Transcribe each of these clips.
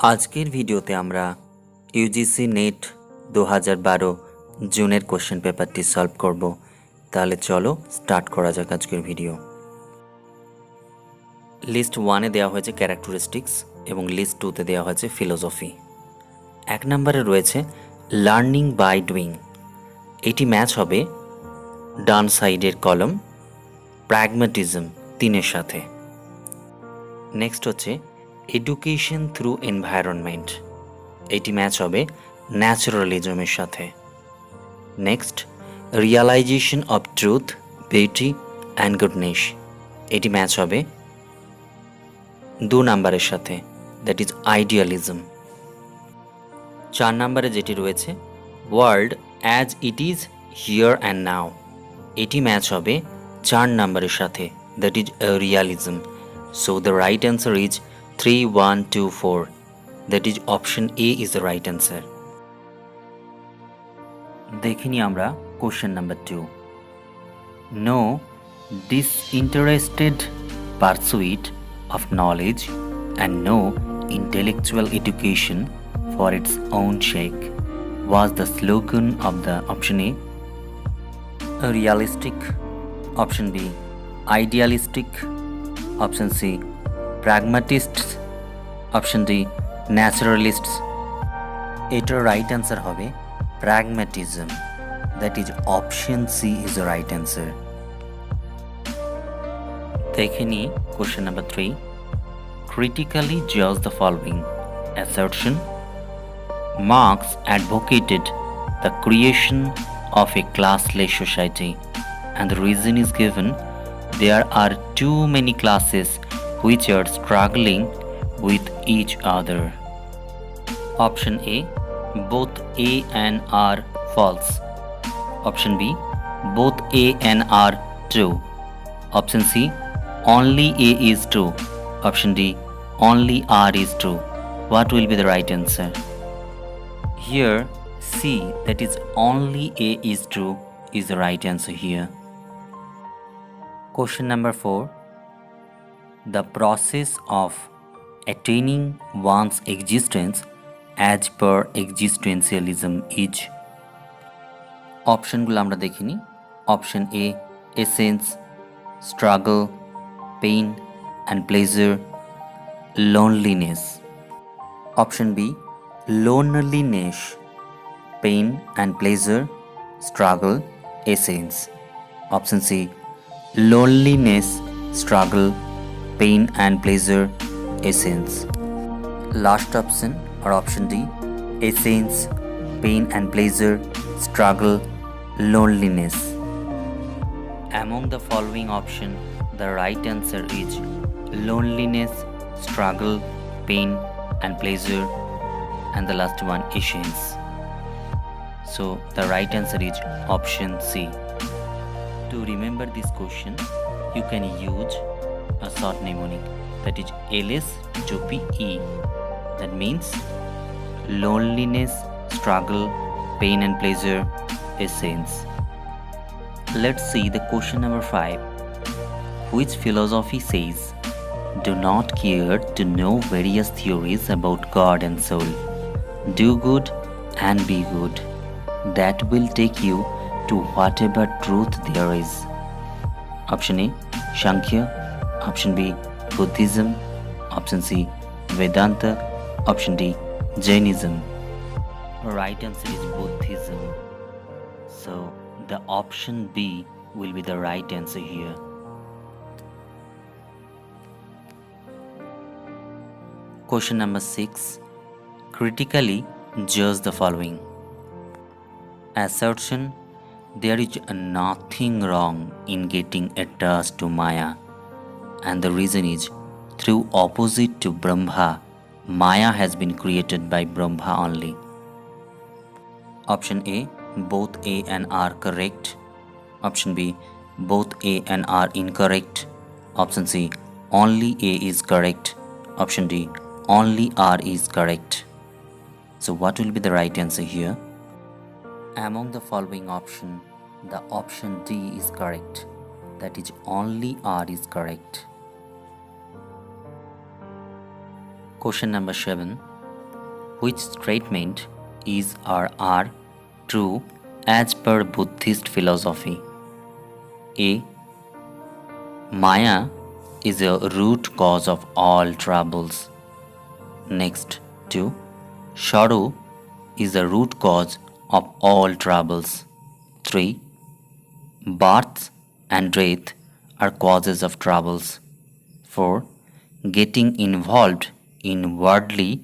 আজকের ভিডিওতে আমরা ইউজিসি নেট 2012 জুনের কোশ্চেন পেপারটি সলভ করব। তাহলে চলো স্টার্ট করা যাক আজকের ভিডিও। লিস্ট 1-এ দেওয়া হয়েছে ক্যারেক্টারিস্টিক্স এবং লিস্ট 2-তে দেওয়া হয়েছে ফিলোসফি। 1 নম্বরে রয়েছে লার্নিং বাই ডুইং। এটি ম্যাচ হবে ডান সাইডের কলম প্র্যাগম্যাটিজম 3-এর সাথে। নেক্সট হচ্ছে এডুকেশন থ্রু এনভায়রনমেন্ট। এটি ম্যাচ হবে ন্যাচারালিজমের সাথে। Next realisation of truth, beauty and goodness. এটি ম্যাচ হবে 2 নাম্বারের সাথে, দ্যাট ইজ আইডিয়ালিজম। 4 নাম্বারে যেটি রয়েছে world as it is here and now. এটি ম্যাচ হবে 4 নাম্বারের সাথে, that is realism. So the right answer is 3, 1, 2, 4. That is option A is the right answer. দেখে নিই আমরা question number 2। No disinterested pursuit of knowledge and no intellectual education for its own sake was the slogan of the option A. Realistic, option B. Idealistic, option C. Pragmatists, option D naturalists. এটার right answer হবে pragmatism, that is option C is the right answer. দেখে নিই question number 3। Critically জাজ the following assertion. Marx advocated the creation of a classless society and the reason is given there are too many classes which are struggling with each other. Option A, both A and R false. Option B, both A and R true. Option C, only A is true. Option D, only R is true. What will be the right answer? Here C, that is only A is true, is the right answer here. Question number 4. The process of attaining one's existence as per existentialism is. অপশনগুলো আমরা দেখিনি। Option A essence, struggle, pain and pleasure, loneliness. Option B loneliness, pain and pleasure, struggle, essence. Option C loneliness, struggle, pain and pleasure, essence. Last option or option D, essence, pain and pleasure, struggle, loneliness. Among the following option, the right answer is loneliness, struggle, pain and pleasure, and the last one, essence. So the right answer is option C. To remember this question, you can use a short mnemonic, that is LS2PE. That means loneliness, struggle, pain and pleasure, essence. Let's see the question number 5. Which philosophy says, do not care to know various theories about God and soul. Do good and be good. That will take you to whatever truth there is. Option A, Sankhya. Option B, Buddhism. Option C, Vedanta. Option D, Jainism. Right answer is Buddhism. So the option B will be the right answer here. Question number 6. Critically judge the following. Assertion, there is nothing wrong in getting attached to Maya, and the reason is through opposite to Brahma, Maya has been created by Brahma only. Option A, both A and R correct. Option B, both A and R incorrect. Option C, only A is correct. Option D, only R is correct. So what will be the right answer here? Among the following option, the option D is correct. That is only R is correct. Question number 7. Which statement is or are true as per Buddhist philosophy? A. Maya is a root cause of all troubles. Next, 2. Sorrow is the root cause of all troubles. 3. Birth and death are causes of troubles. 4. Getting involved in worldly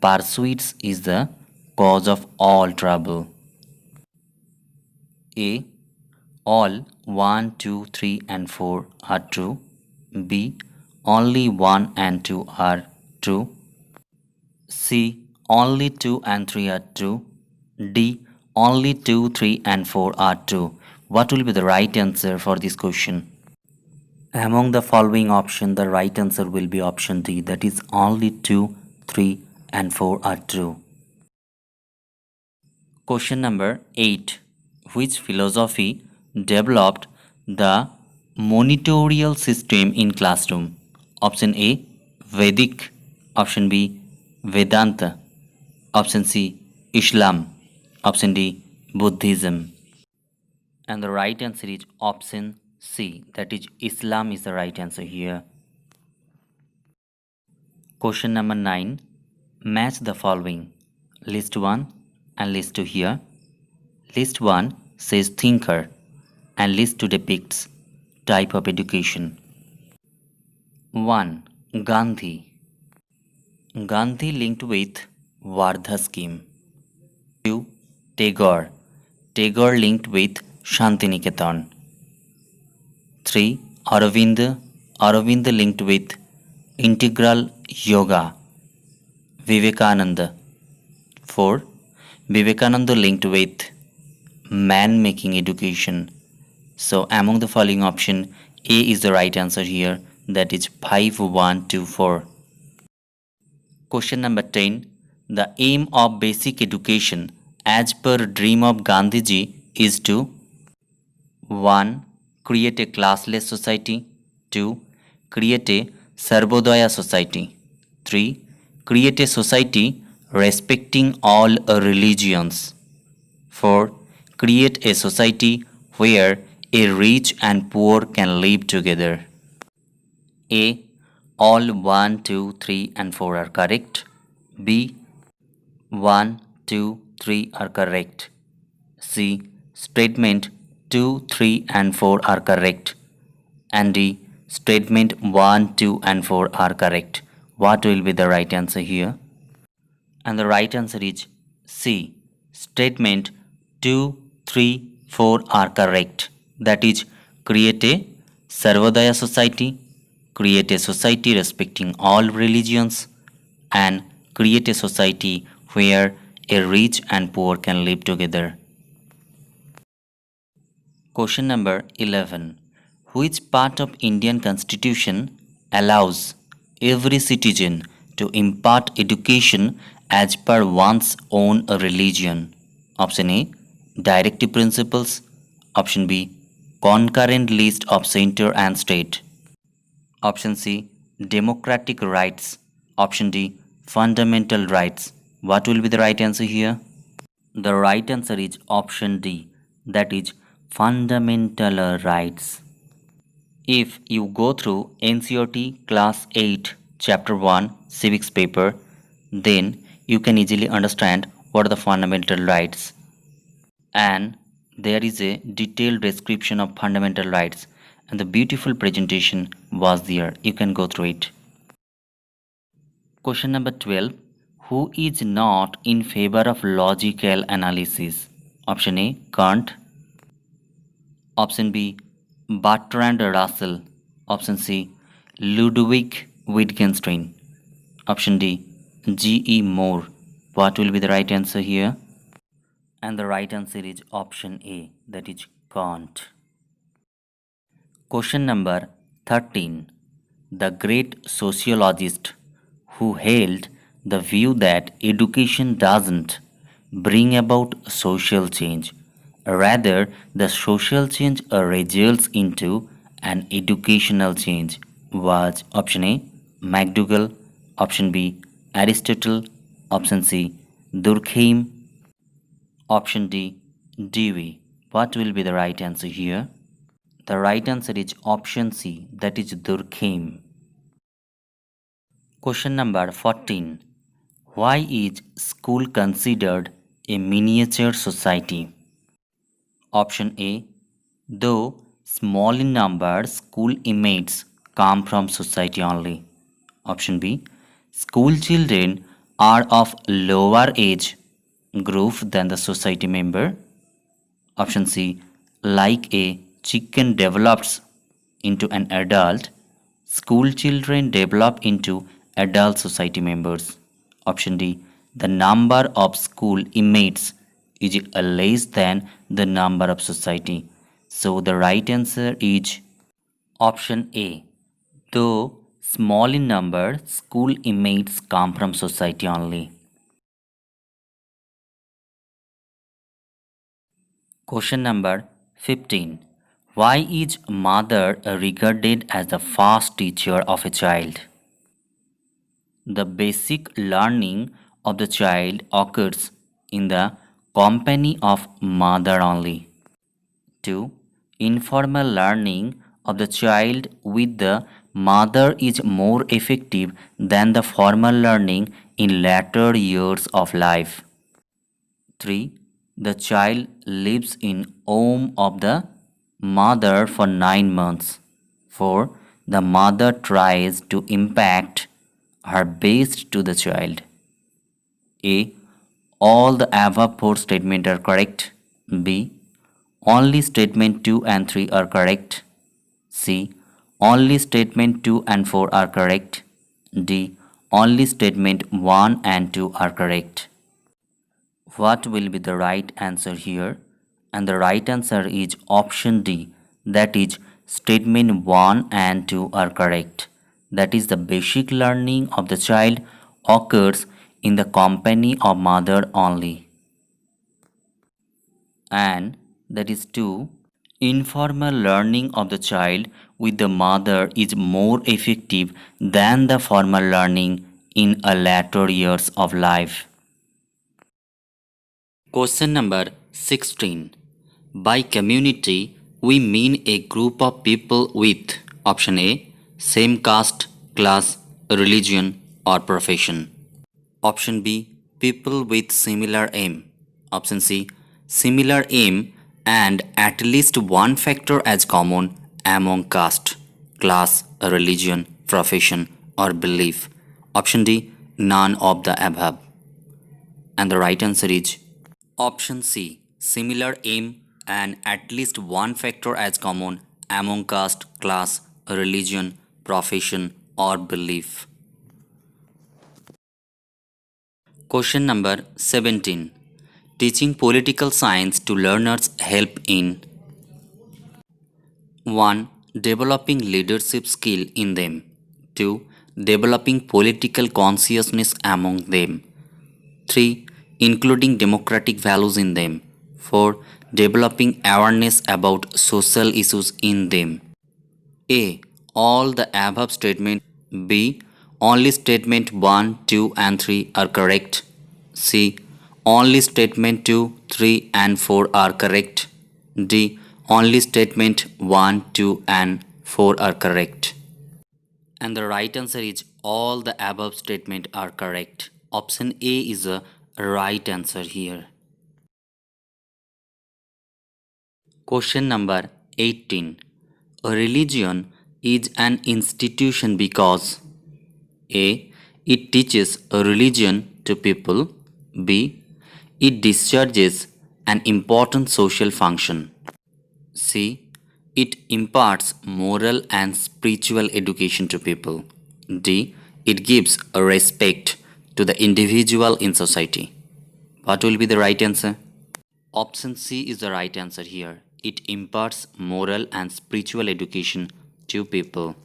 pursuits is the cause of all trouble. A. All 1, 2, 3 and 4 are true. B. Only 1 and 2 are true. C. Only 2 and 3 are true. D. Only 2, 3 and 4 are true. What will be the right answer for this question? Among the following option, the right answer will be option D, that is only 2, 3 and 4 are true. Question number 8. Which philosophy developed the monitorial system in classroom? Option A, Vedic. Option B, Vedanta. Option C, Islam. Option D, Buddhism. And the right answer is option C, that is Islam is the right answer here. Question number 9. Match the following. List 1 and list 2 here. List 1 says thinker and list 2 depicts type of education. 1. Gandhi. Gandhi linked with Vardha scheme. 2. Tagore. Tagore linked with Shantiniketan. 3. Aurobindo. Aurobindo linked with integral yoga. Vivekananda. 4. Vivekananda linked with man making education. So among the following option, A is the right answer here, that is 5, 1, 2, 4. Question number 10. The aim of basic education as per dream of Gandhiji is to 1. Create a classless society. 2. Create a Sarvodaya society. 3. Create a society respecting all religions. 4. Create a society where a rich and poor can live together. A. All 1, 2, 3 and 4 are correct. B. 1, 2, 3 are correct. C. Statement 2, 3 and 4 are correct. And D. Statement 1, 2 and 4 are correct. What will be the right answer here? And the right answer is C. Statement 2, 3, 4 are correct. That is, create a Sarvodaya society, create a society respecting all religions, and create a society where a rich and poor can live together. Question number 11. Which part of Indian Constitution allows every citizen to impart education as per one's own religion? Option A, directive principles. Option B, concurrent list of center and state. Option C, democratic rights. Option D, fundamental rights. What will be the right answer here? The right answer is option D, that is fundamental rights. If you go through NCERT Class 8 Chapter 1 Civics paper, then you can easily understand what are the fundamental rights. And there is a detailed description of fundamental rights, and the beautiful presentation was there. You can go through it. Question number 12. Who is not in favor of logical analysis? Option A, Kant. Option B, Bertrand Russell. Option C, Ludwig Wittgenstein. Option D, G.E. Moore. What will be the right answer here? And the right answer is option A, that is Kant. Question number 13. The great sociologist who held the view that education doesn't bring about social change, rather the social change results into an educational change was option A, MacDougall. Option B, Aristotle. Option C, Durkheim. Option D, Dewey. What will be the right answer here? The right answer is option C, that is Durkheim. Question number 14. Why is school considered a miniature society? Option A, though small in number, school inmates come from society only. Option B, school children are of lower age group than the society member. Option C, like a chicken develops into an adult, school children develop into adult society members. Option D, the number of school inmates is less than the number of society. So the right answer is option A. Though small in number, school inmates come from society only. Question number 15. Why is mother regarded as the first teacher of a child? The basic learning of the child occurs in the company of mother only. 2. Informal learning of the child with the mother is more effective than the formal learning in later years of life. 3. The child lives in womb of the mother for 9 months. 4. The mother tries to impact her best to the child. A. All the above four statements are correct. B. Only statement 2 and 3 are correct. C. Only statement 2 and 4 are correct. D. Only statement 1 and 2 are correct. What will be the right answer here? And the right answer is option D, that is statement 1 and 2 are correct. That is the basic learning of the child occurs in the company of mother only. And that is 2. Informal learning of the child with the mother is more effective than the formal learning in a later years of life. Question number 16. By community, we mean a group of people with option A, same caste, class, religion, or profession. Option B, people with similar aim. Option C, similar aim and at least one factor as common among caste, class, religion, profession, or belief. Option D, none of the above. And the right answer is option C, similar aim and at least one factor as common among caste, class, religion, profession, or belief. Question number 17. Teaching political science to learners help in 1. Developing leadership skill in them. 2. Developing political consciousness among them. 3. Including democratic values in them. 4. Developing awareness about social issues in them. A. All the above statements. B. Only statement 1, 2 and 3 are correct. C. Only statement 2, 3 and 4 are correct. D. Only statement 1, 2 and 4 are correct. And the right answer is all the above statements are correct. Option A is a right answer here. Question number 18. A religion is an institution because A. It teaches a religion to people. B. It discharges an important social function. C. It imparts moral and spiritual education to people. D. It gives a respect to the individual in society. What will be the right answer? Option C is the right answer here. It imparts moral and spiritual education to people.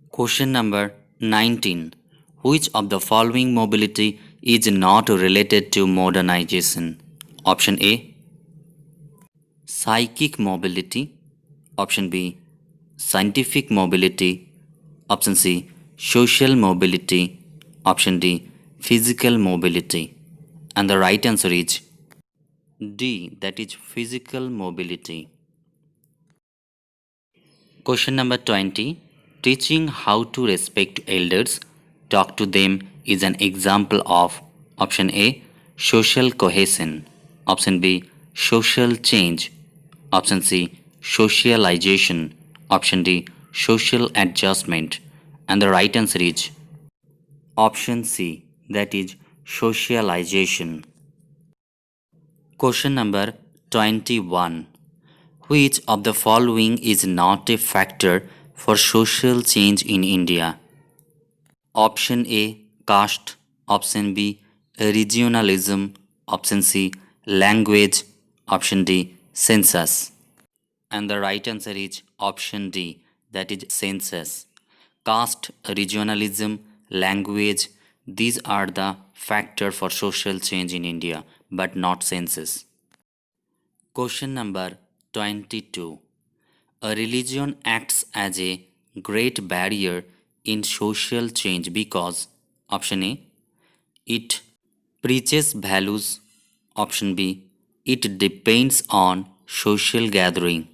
Question number 19. Which of the following mobility is not related to modernization? Option A, psychic mobility. Option B, scientific mobility. Option C, social mobility. Option D, physical mobility. And the right answer is D, that is physical mobility. Question number 20. Teaching how to respect elders, talk to them is an example of option A, social cohesion, option B, social change, option C, socialization, option D, social adjustment. And the right answer is option C, that is socialization. Question number 21. Which of the following is not a factor for social change in India? Option A, caste, option B, regionalism, option C, language, option D, census. And the right answer is option D, that is census. Caste, regionalism, language, these are the factor for social change in India, but not census. Question number 22. A religion acts as a great barrier in social change because option A, it preaches values, option B, it depends on social gathering,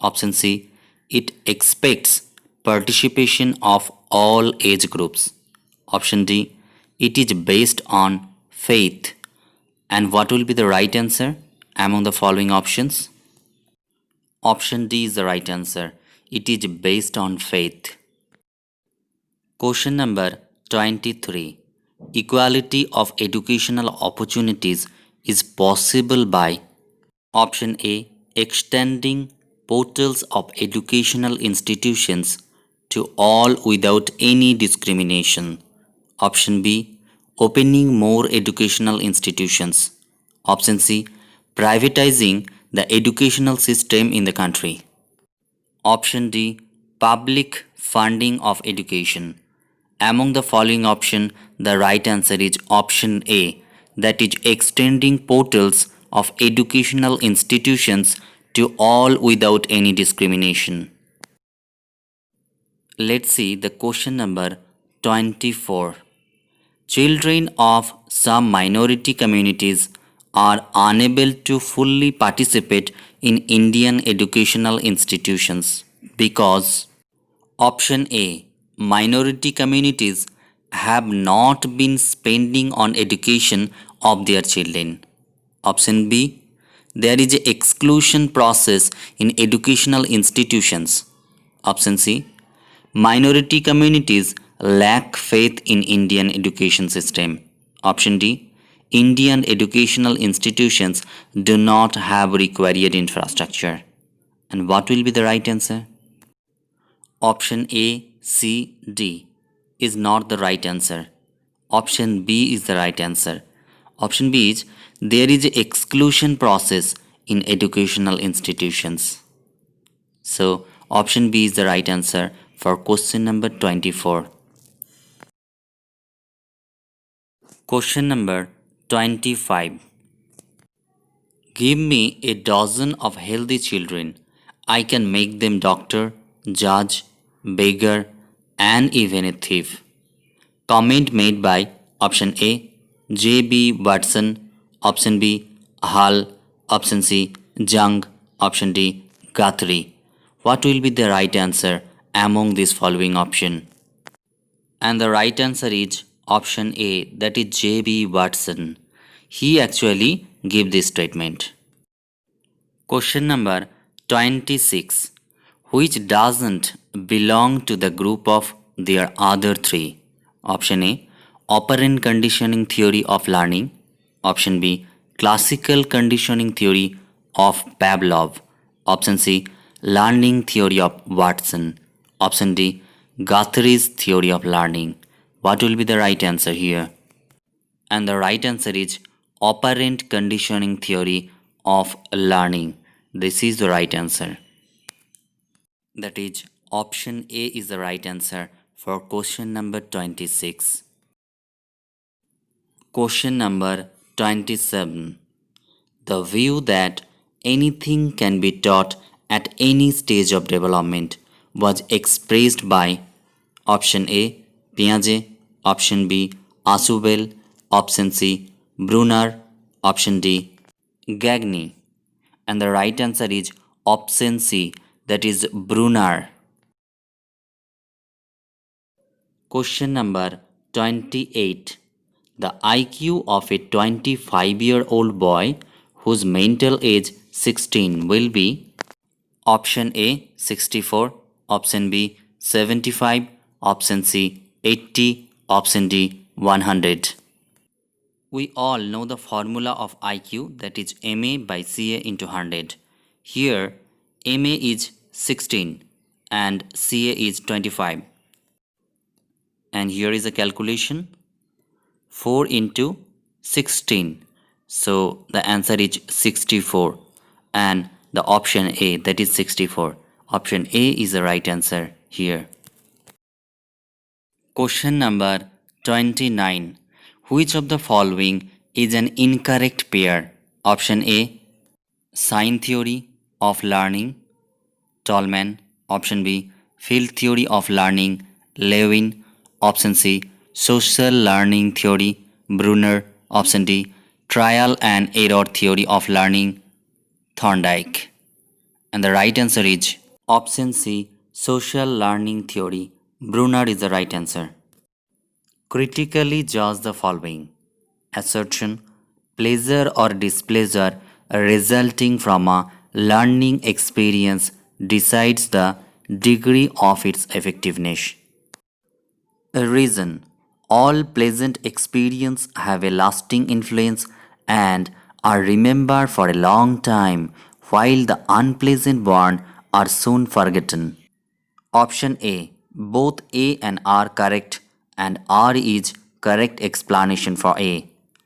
option C, it expects participation of all age groups, option D, it is based on faith. And what will be the right answer among the following options? Option D is the right answer. It is based on faith. Question number 23. Equality of educational opportunities is possible by option A, extending portals of educational institutions to all without any discrimination. Option B, opening more educational institutions. Option C, privatizing the educational system in the country. Option D, public funding of education. Among the following option, the right answer is option A, that is extending portals of educational institutions to all without any discrimination. Let's see the question number 24. Children of some minority communities are unable to fully participate in Indian educational institutions because option A, minority communities have not been spending on education of their children. Option B, there is a exclusion process in educational institutions. Option C, minority communities lack faith in Indian education system. Option D, Indian educational institutions do not have required infrastructure. And what will be the right answer? Option A, C, D is not the right answer. Option B is the right answer. Option B is there is a exclusion process in educational institutions. So option B is the right answer for question number 24. Question number 25. Give me a dozen of healthy children. I can make them doctor, judge, beggar, and even a thief. Comment made by option A, J.B. Watson, option B, Hull, option C, Jung, option D, Guthrie. What will be the right answer among these following options? And the right answer is option A, that is J.B. Watson. He actually gave this statement. Question number 26. Which doesn't belong to the group of their other three? Option A, operant conditioning theory of learning. Option B, classical conditioning theory of Pavlov. Option C, learning theory of Watson. Option D, Guthrie's theory of learning. What will be the right answer here? And the right answer is operant conditioning theory of learning. This is the right answer. That is option A is the right answer for question number 26. Question number 27. The view that anything can be taught at any stage of development was expressed by option A, Piaget, option B, Asubel, option C. Brunner, option D. Gagny. And the right answer is option C, that is Brunner. Question number 28. The IQ of a 25-year-old boy whose mental age 16 will be option A 64, option B 75, option C 80, option D 100. We all know the formula of IQ, that is MA by CA into 100. Here MA is 16 and CA is 25. And here is a calculation, 4 into 16. So the answer is 64 and the option A, that is 64. Option A is the right answer here. Question number 29. Which of the following is an incorrect pair? Option A, sign theory of learning, Tolman. Option B, field theory of learning, Lewin. Option C, social learning theory, Brunner. Option D, trial and error theory of learning, Thorndike. And the right answer is option C, social learning theory, Brunner is the right answer. Critically judge the following. Assertion: pleasure or displeasure resulting from a learning experience decides the degree of its effectiveness. A reason: all pleasant experiences have a lasting influence and are remembered for a long time, while the unpleasant ones are soon forgotten. Option A. Both A and R correct, and R is correct explanation for A.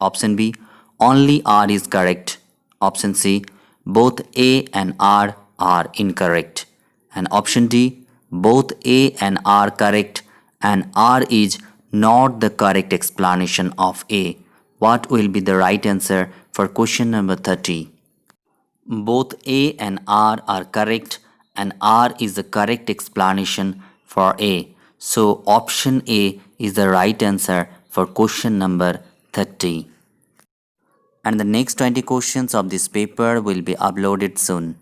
Option B. Only R is correct. Option C. Both A and R are incorrect. And option D. Both A and R correct and R is not the correct explanation of A. What will be the right answer for question number 30? Both A and R are correct and R is the correct explanation for A. So option A is the right answer for question number 30. And the next 20 questions of this paper will be uploaded soon.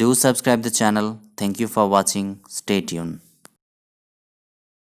Do subscribe the channel. Thank you for watching. Stay tuned.